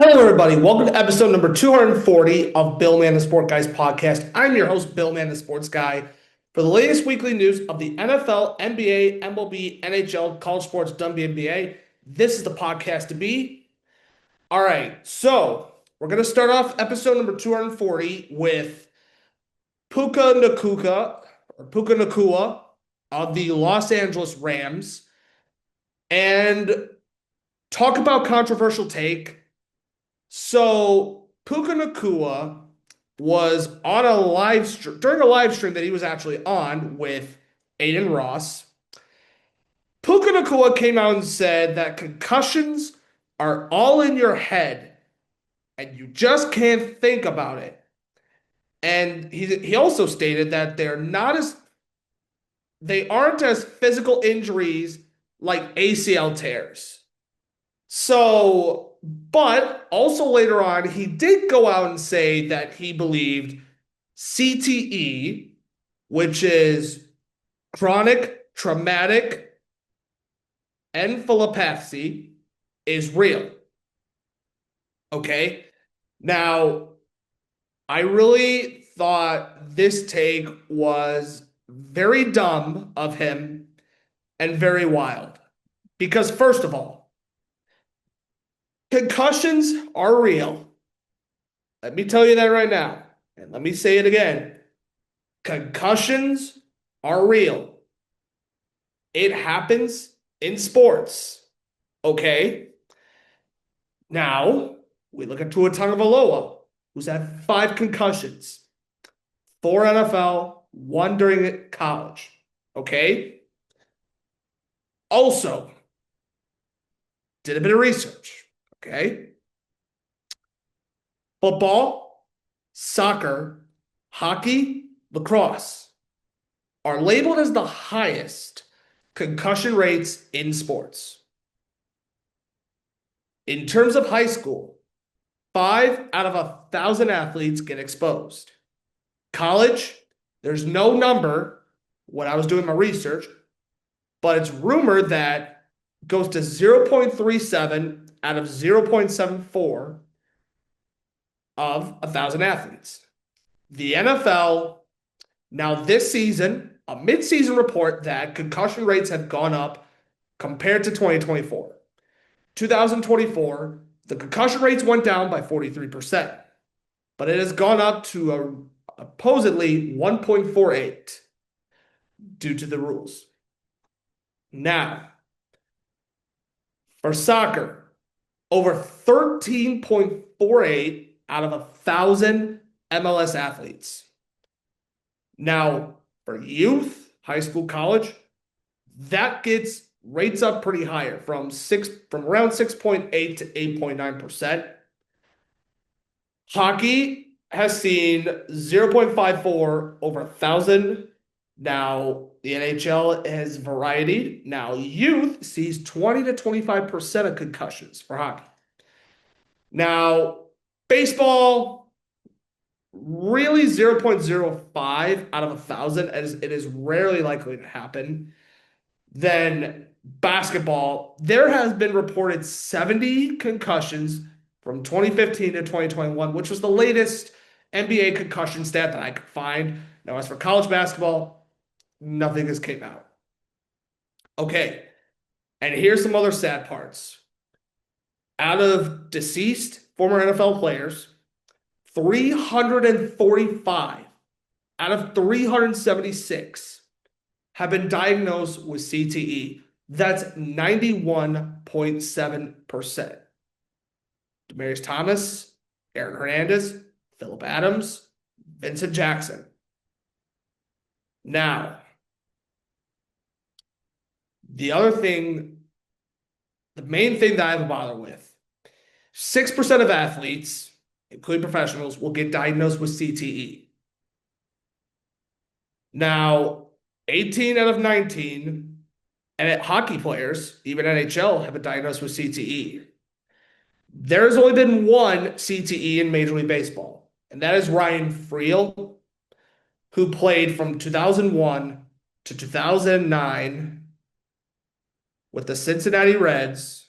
Hello, everybody. Welcome to episode number 240 of Bill Man the Sport Guys podcast. I'm your host, Bill Man the Sports Guy. For the latest weekly news of the NFL, NBA, MLB, NHL, college sports, WNBA, this is the podcast to be. All right, so we're going to start off episode number 240 with Puka Nacua of the Los Angeles Rams and talk about controversial take. So Puka Nacua was on a live stream during a live stream that he was actually on with Aiden Ross. Puka Nacua came out and said that concussions are all in your head and you just can't think about it. And he also stated that they aren't as physical injuries like ACL tears. So, but also later on, he did go out and say that he believed CTE, which is chronic traumatic encephalopathy, is real. Okay. Now, I really thought this take was very dumb of him and very wild. Because, first of all, concussions are real. Let me tell you that right now. And let me say it again. Concussions are real. It happens in sports. Okay? Now, we look at Tua Tagovailoa, who's had 5 concussions, 4 NFL, 1 during college. Okay? Also, did a bit of research. Okay? Football, soccer, hockey, lacrosse are labeled as the highest concussion rates in sports. In terms of high school, 5 out of 1,000 athletes get exposed. College, there's no number when I was doing my research, but it's rumored that it goes to 0.37 out of 0.74 of 1,000 athletes. The NFL, now this season, a midseason report that concussion rates have gone up compared to 2024. 2024, the concussion rates went down by 43%, but it has gone up to supposedly 1.48 due to the rules. Now, for soccer, over 13.48 out of 1,000 MLS athletes. Now, for youth, high school, college, that gets rates up pretty higher from around 6.8 to 8.9%. Hockey has seen 0.54 over 1,000. Now, the NHL has variety. Now, youth sees 20 to 25% of concussions for hockey. Now, baseball, really 0.05 out of 1,000, as it is rarely likely to happen. Then basketball, there has been reported 70 concussions from 2015 to 2021, which was the latest NBA concussion stat that I could find. Now, as for college basketball, nothing has came out. Okay, and here's some other sad parts. Out of deceased former NFL players, 345 out of 376 have been diagnosed with CTE. That's 91.7%. Demaryius Thomas, Aaron Hernandez, Phillip Adams, Vincent Jackson. Now, the main thing that I have a bother with, 6% of athletes, including professionals, will get diagnosed with CTE. Now, 18 out of 19 and hockey players, even NHL, have been diagnosed with CTE. There's only been one CTE in Major League Baseball, and that is Ryan Freel, who played from 2001 to 2009 with the Cincinnati Reds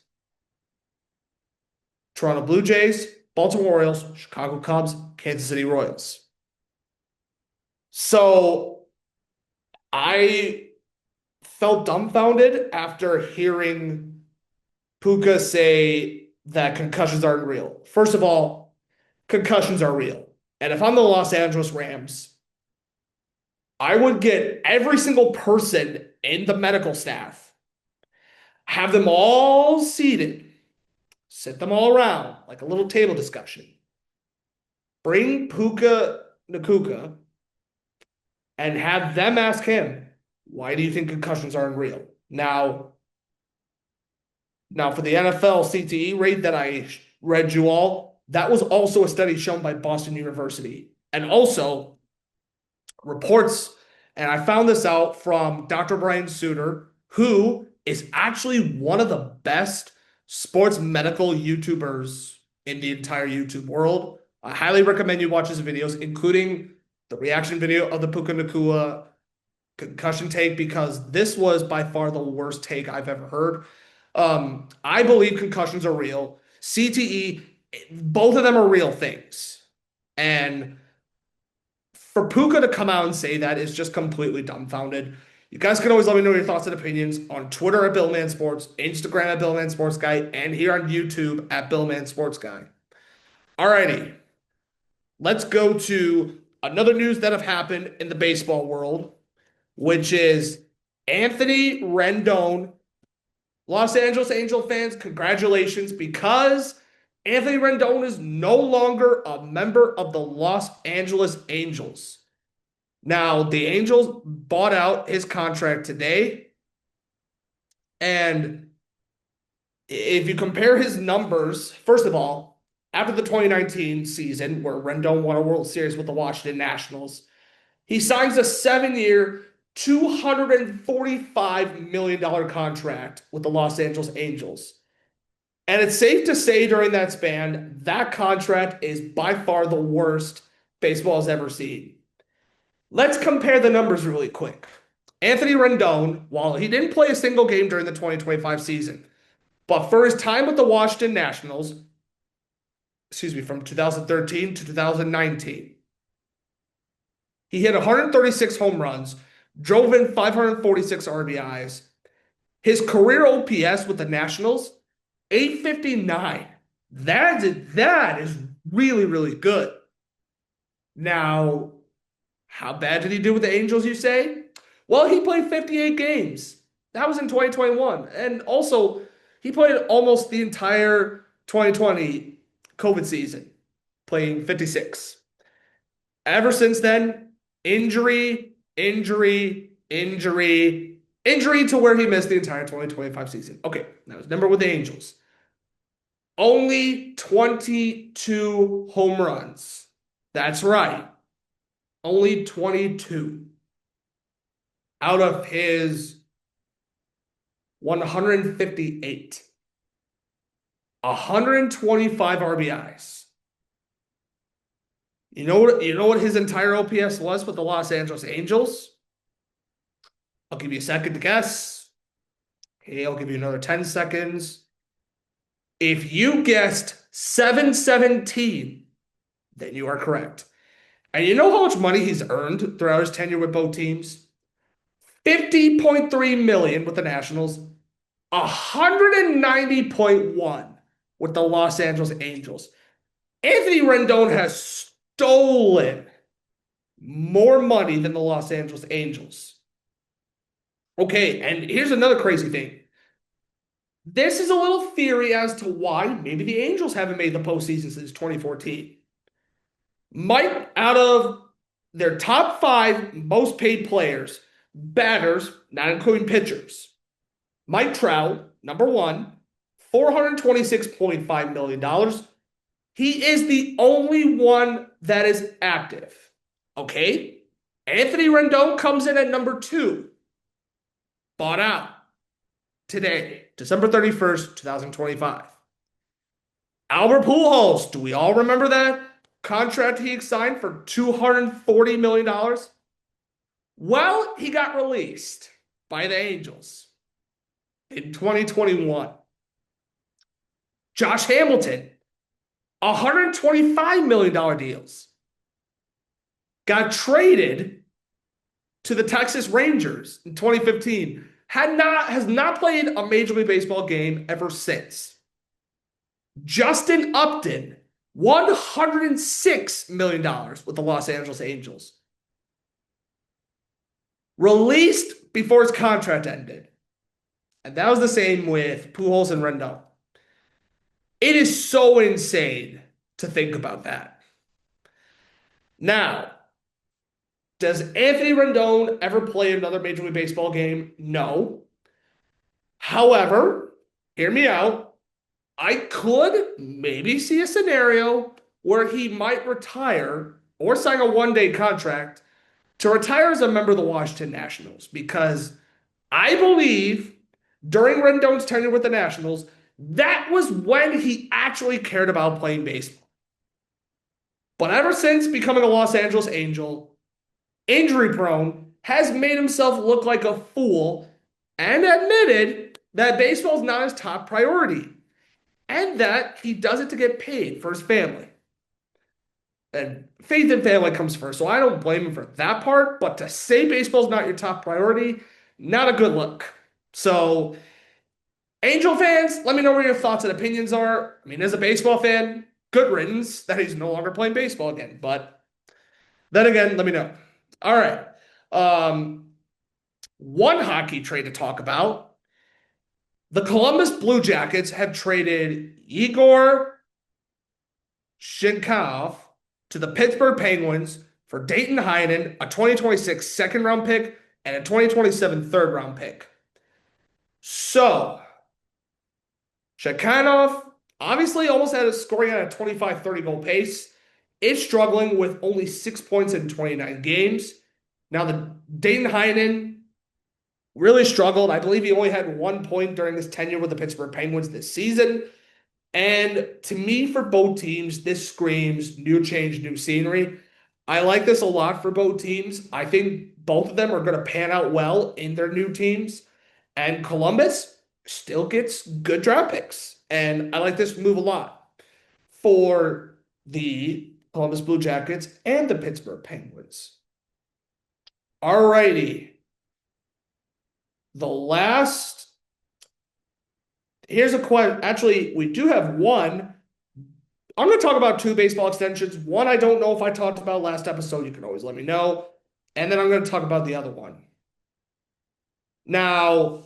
Toronto Blue Jays, Baltimore Orioles, Chicago Cubs, Kansas City Royals. So I felt dumbfounded after hearing Puka say that concussions aren't real. First of all, concussions are real. And if I'm the Los Angeles Rams, I would get every single person in the medical staff, have them all seated, sit them all around like a little table discussion. Bring Puka Nacua and have them ask him, why do you think concussions aren't real? Now for the NFL CTE rate that I read you all, that was also a study shown by Boston University. And also reports, and I found this out from Dr. Brian Suter, who is actually one of the best sports medical YouTubers in the entire YouTube world. I highly recommend you watch his videos, including the reaction video of the Puka Nacua concussion take, because this was by far the worst take I've ever heard. I believe concussions are real. CTE, both of them are real things. And for Puka to come out and say that is just completely dumbfounded. You guys can always let me know your thoughts and opinions on Twitter at Billman Sports, Instagram at Billman Sports Guy, and here on YouTube at Billman Sports Guy. Alrighty, let's go to another news that have happened in the baseball world, which is Anthony Rendon. Los Angeles Angel fans, congratulations, because Anthony Rendon is no longer a member of the Los Angeles Angels. Now, the Angels bought out his contract today, and if you compare his numbers, first of all, after the 2019 season where Rendon won a World Series with the Washington Nationals, he signs a 7-year, $245 million contract with the Los Angeles Angels. And it's safe to say during that span, that contract is by far the worst baseball has ever seen. Let's compare the numbers really quick. Anthony Rendon, while he didn't play a single game during the 2025 season, but for his time with the Washington Nationals, from 2013 to 2019, he hit 136 home runs, drove in 546 RBIs. His career OPS with the Nationals, 859. That is really, really good. Now, how bad did he do with the Angels, you say? Well, he played 58 games. That was in 2021. And also, he played almost the entire 2020 COVID season, playing 56. Ever since then, injury to where he missed the entire 2025 season. Okay, now his number with the Angels. Only 22 home runs. That's right. Only 22 out of his 158. 125 RBIs. You know what his entire OPS was with the Los Angeles Angels? I'll give you a second to guess. Okay, I'll give you another 10 seconds. If you guessed 717, then you are correct. And you know how much money he's earned throughout his tenure with both teams? $50.3 million with the Nationals, $190.1 with the Los Angeles Angels. Anthony Rendon has stolen more money than the Los Angeles Angels. Okay, and here's another crazy thing. This is a little theory as to why maybe the Angels haven't made the postseason since 2014. Out of their top 5 most paid players, batters, not including pitchers, Mike Trout, number 1, $426.5 million. He is the only one that is active. Okay? Anthony Rendon comes in at number 2. Bought out today, December 31st, 2025. Albert Pujols, do we all remember that contract he signed for $240 million? Well, he got released by the Angels in 2021. Josh Hamilton, $125 million deals. Got traded to the Texas Rangers in 2015. Has not played a Major League Baseball game ever since. Justin Upton, $106 million with the Los Angeles Angels. Released before his contract ended. And that was the same with Pujols and Rendon. It is so insane to think about that. Now, does Anthony Rendon ever play another Major League Baseball game? No. However, hear me out. I could maybe see a scenario where he might retire or sign a one-day contract to retire as a member of the Washington Nationals, because I believe during Rendon's tenure with the Nationals, that was when he actually cared about playing baseball. But ever since becoming a Los Angeles Angel, injury prone, has made himself look like a fool and admitted that baseball is not his top priority and that he does it to get paid for his family. And faith in family comes first, so I don't blame him for that part. But to say baseball's not your top priority, not a good look. So, Angel fans, let me know where your thoughts and opinions are. I mean, as a baseball fan, good riddance that he's no longer playing baseball again. But then again, let me know. All right. One hockey trade to talk about. The Columbus Blue Jackets have traded Igor Shinkav to the Pittsburgh Penguins for Dayton Heinen, a 2026 second-round pick, and a 2027 third-round pick. So, Shekhanov obviously almost had a scoring at a 25-30 goal pace. Is struggling with only 6 points in 29 games. Now, the Dayton Heinen really struggled. I believe he only had 1 point during his tenure with the Pittsburgh Penguins this season. And to me, for both teams, this screams new change, new scenery. I like this a lot for both teams. I think both of them are going to pan out well in their new teams. And Columbus still gets good draft picks. And I like this move a lot for the Columbus Blue Jackets and the Pittsburgh Penguins. All righty. Here's a question. Actually, we do have one. I'm going to talk about two baseball extensions. One, I don't know if I talked about last episode. You can always let me know. And then I'm going to talk about the other one. Now,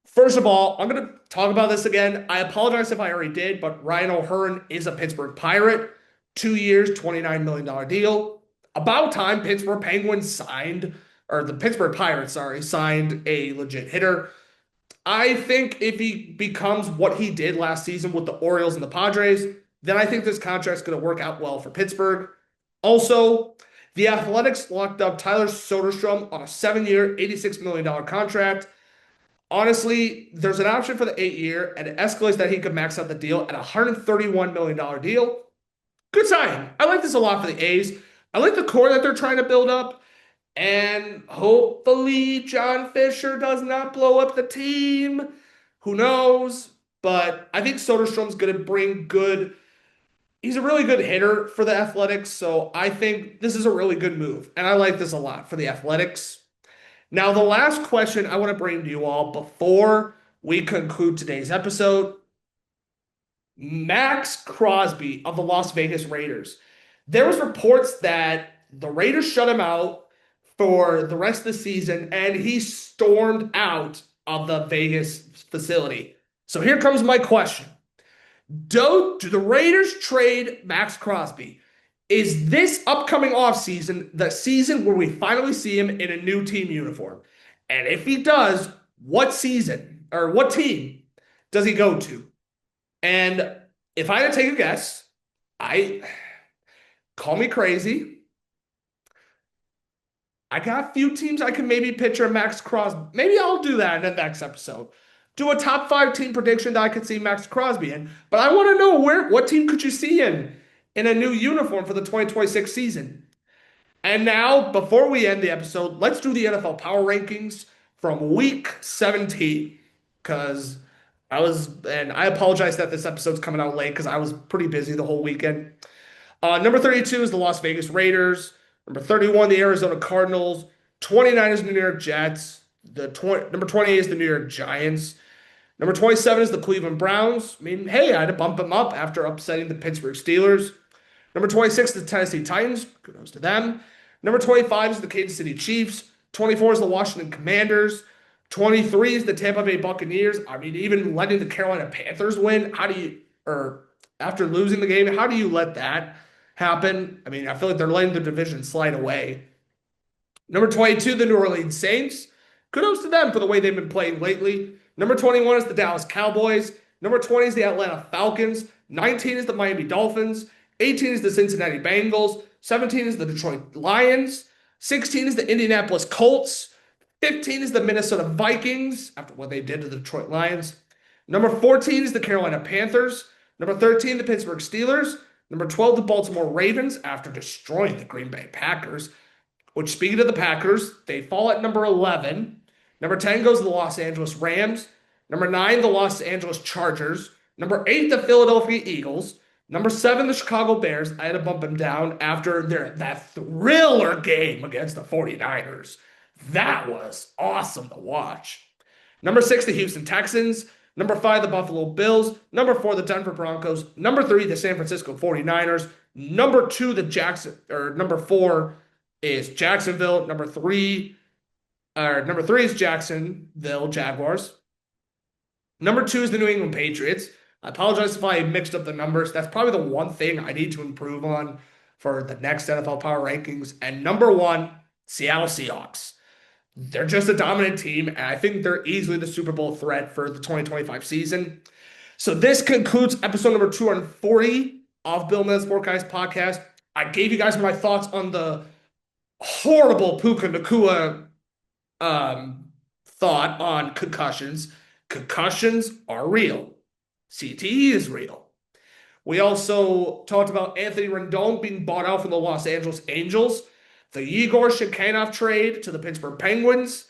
first of all, I'm going to talk about this again. I apologize if I already did, but Ryan O'Hearn is a Pittsburgh Pirate. 2 years, $29 million deal. About time Pittsburgh Penguins signed, or the Pittsburgh Pirates, signed a legit hitter. I think if he becomes what he did last season with the Orioles and the Padres, then I think this contract's going to work out well for Pittsburgh. Also, the Athletics locked up Tyler Soderstrom on a 7-year, $86 million contract. Honestly, there's an option for the 8-year, and it escalates that he could max out the deal at a $131 million deal. Good sign. I like this a lot for the A's. I like the core that they're trying to build up. And hopefully John Fisher does not blow up the team. Who knows? But I think Soderstrom's going to bring good. He's a really good hitter for the Athletics. So I think this is a really good move. And I like this a lot for the Athletics. Now, the last question I want to bring to you all before we conclude today's episode. Max Crosby of the Las Vegas Raiders. There was reports that the Raiders shut him out for the rest of the season, and he stormed out of the Vegas facility. So here comes my question. Do the Raiders trade Max Crosby? Is this upcoming offseason the season where we finally see him in a new team uniform? And if he does, what season or what team does he go to? And if I had to take a guess, call me crazy. I got a few teams I can maybe picture Max Crosby. Maybe I'll do that in the next episode. Do a top 5 team prediction that I could see Max Crosby in. But I want to know what team could you see in a new uniform for the 2026 season. And now, before we end the episode, let's do the NFL Power Rankings from Week 17. Because And I apologize that this episode's coming out late because I was pretty busy the whole weekend. Number 32 is the Las Vegas Raiders. Number 31, the Arizona Cardinals. 29 is the New York Jets. Number 20 is the New York Giants. Number 27 is the Cleveland Browns. I mean, hey, I had to bump them up after upsetting the Pittsburgh Steelers. Number 26 is the Tennessee Titans. Kudos to them. Number 25 is the Kansas City Chiefs. 24 is the Washington Commanders. 23 is the Tampa Bay Buccaneers. I mean, even letting the Carolina Panthers win, or after losing the game, how do you let that happen? I mean, I feel like they're letting the division slide away. Number 22, the New Orleans Saints. Kudos to them for the way they've been playing lately. Number 21 is the Dallas Cowboys. Number 20 is the Atlanta Falcons. 19 is the Miami Dolphins. 18 is the Cincinnati Bengals. 17 is the Detroit Lions. 16 is the Indianapolis Colts. 15 is the Minnesota Vikings after what they did to the Detroit Lions. Number 14 is the Carolina Panthers. Number 13, the Pittsburgh Steelers. Number 12, the Baltimore Ravens after destroying the Green Bay Packers. Which, speaking of the Packers, they fall at number 11. Number 10 goes to the Los Angeles Rams. Number 9, the Los Angeles Chargers. Number 8, the Philadelphia Eagles. Number 7, the Chicago Bears. I had to bump them down after that thriller game against the 49ers. That was awesome to watch. Number 6, the Houston Texans. Number 5, the Buffalo Bills. Number 4, the Denver Broncos. Number 3, the San Francisco 49ers. Number 4 is Jacksonville. Number 3 is Jacksonville Jaguars. Number 2 is the New England Patriots. I apologize if I mixed up the numbers. That's probably the one thing I need to improve on for the next NFL Power Rankings. And number 1, Seattle Seahawks. They're just a dominant team, and I think they're easily the Super Bowl threat for the 2025 season. So this concludes episode number 240 of Bill Man's Sport Guys podcast. I gave you guys my thoughts on the horrible Puka Nacua thought on concussions. Concussions are real. CTE is real. We also talked about Anthony Rendon being bought out from the Los Angeles Angels, the Igor Shekanov trade to the Pittsburgh Penguins,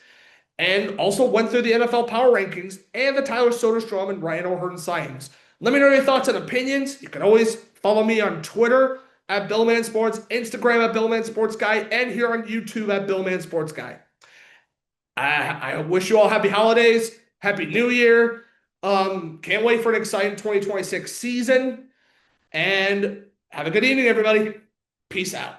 and also went through the NFL Power Rankings and the Tyler Soderstrom and Ryan O'Hearn signings. Let me know your thoughts and opinions. You can always follow me on Twitter at Billman Sports, Instagram at Billman Sports Guy, and here on YouTube at Billman Sports Guy. I wish you all happy holidays, happy New Year. Can't wait for an exciting 2026 season. And have a good evening, everybody. Peace out.